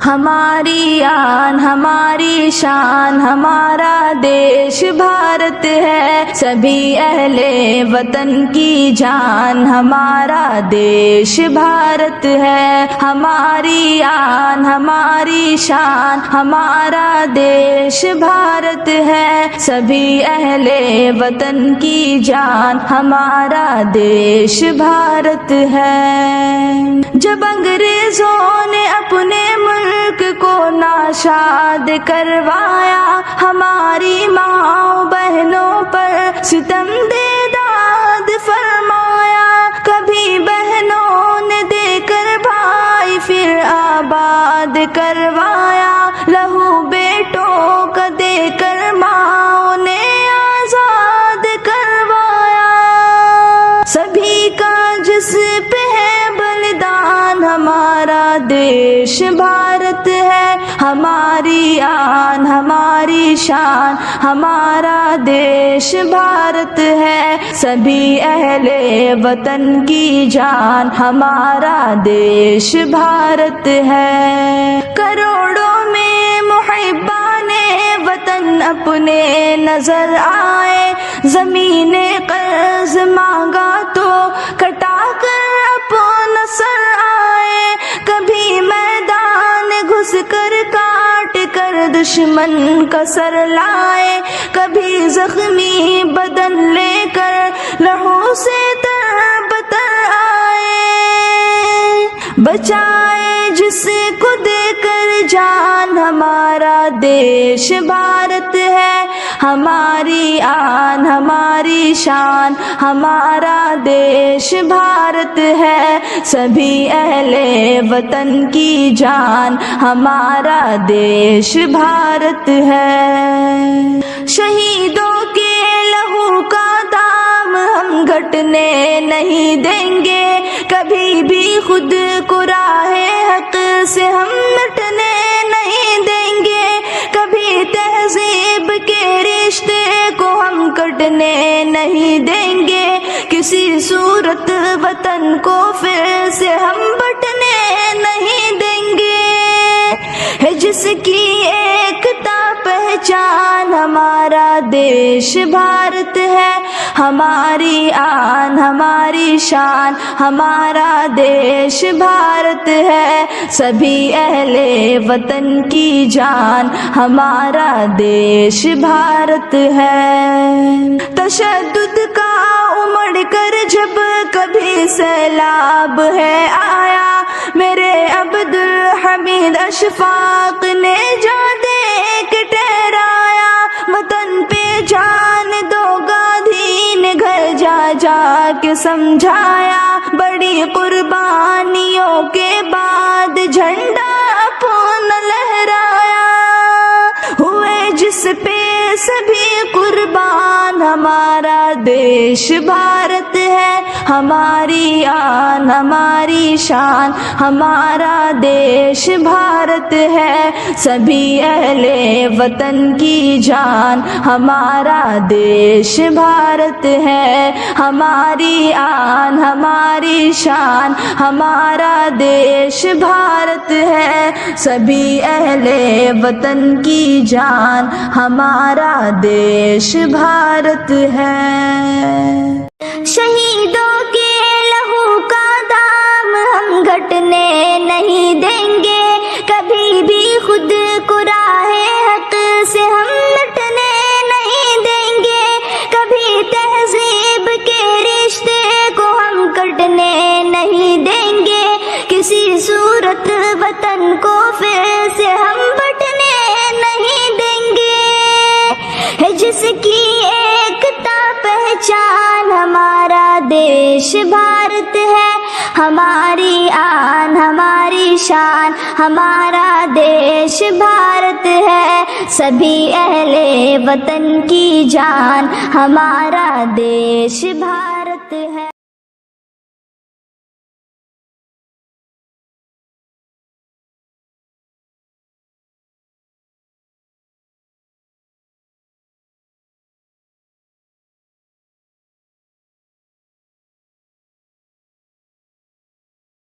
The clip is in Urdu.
ہماری آن ہماری شان ہمارا دیش بھارت ہے، سبھی اہل وطن کی جان ہمارا دیش بھارت ہے۔ ہماری آن ہماری شان ہمارا دیش بھارت ہے، سبھی اہل وطن کی جان ہمارا دیش بھارت ہے۔ جب انگریزوں نے اپنے ملک کو ناشاد کروایا، ہماری ماں بہنوں پر ستم دے داد فرمایا، کبھی بہنوں نے دے کر بھائی پھر آباد کروایا، لہو بیٹوں کا دے کر ماں نے آزاد کروایا، سبھی کا جس پہ ہے بلدان ہمارا دیش بھارت ہے۔ ہماری آن ہماری شان ہمارا دیش بھارت ہے، سبھی اہل وطن کی جان ہمارا دیش بھارت ہے۔ کروڑوں میں محبان وطن اپنے نظر آئے، زمین قرض مانگا تو کٹا کر اپنا سر آئے، کبھی میدان گھس کر کاٹ کر دشمن کا سر لائے، کبھی زخمی بدن لے کر لہو سے تر بتر آئے، بچائے جس کو دے کر جان ہمارا دیش بھارت ہے۔ ہماری آن ہماری شان ہمارا دیش بھارت ہے، سبھی اہل وطن کی جان ہمارا دیش بھارت ہے۔ شہیدوں کے لہو کا دام ہم گھٹنے نہیں دیں گے، کبھی بھی خود کو راہ حق سے ہم مٹنے نہیں دیں گے، کبھی تہذیب کے رشتے کو ہم کٹنے نہیں دیں گے، کسی صورت وطن کو پھر سے ہم بٹنے نہیں دیں گے، ہے جس کی ایکتا پہچان ہمارا دیش بھارت ہے۔ ہماری آن ہماری شان ہمارا دیش بھارت ہے، سبھی اہل وطن کی جان ہمارا دیش بھارت ہے۔ تشدد کا امڑ کر جب کبھی سیلاب ہے آیا، میرے عبدالحمید اشفاق نے جا دے کے ٹھہرایا، وطن پہ جان دو گاندھی نے گھر جا جا کے سمجھایا، بڑی قربانیوں کے بعد جھنڈا اپنا لہرایا، ہوئے جس پہ سبھی قربان ہمارا دیش بھارت ہے۔ ہماری آن ہماری شان ہمارا دیش بھارت ہے، سبھی اہل وطن کی جان ہمارا دیش بھارت ہے۔ ہماری آن ہماری شان ہمارا دیش بھارت ہے، سبھی اہل وطن کی جان ہمارا دیش بھارت ہے۔ شہیدوں کے لہو کا دام ہم گھٹنے نہیں دیں گے، کبھی بھی خود کو راہ حق سے ہم مٹنے نہیں دیں گے، کبھی تہذیب کے رشتے کو ہم کٹنے نہیں دیں گے، کسی صورت وطن کو پھر سے ہم بٹنے نہیں دیں گے، ہے جس کی ایکتا پہچان ہمارا دیش بھارت ہے۔ ہماری آن ہماری شان ہمارا دیش بھارت ہے، سبھی اہل وطن کی جان ہمارا دیش بھارت ہے۔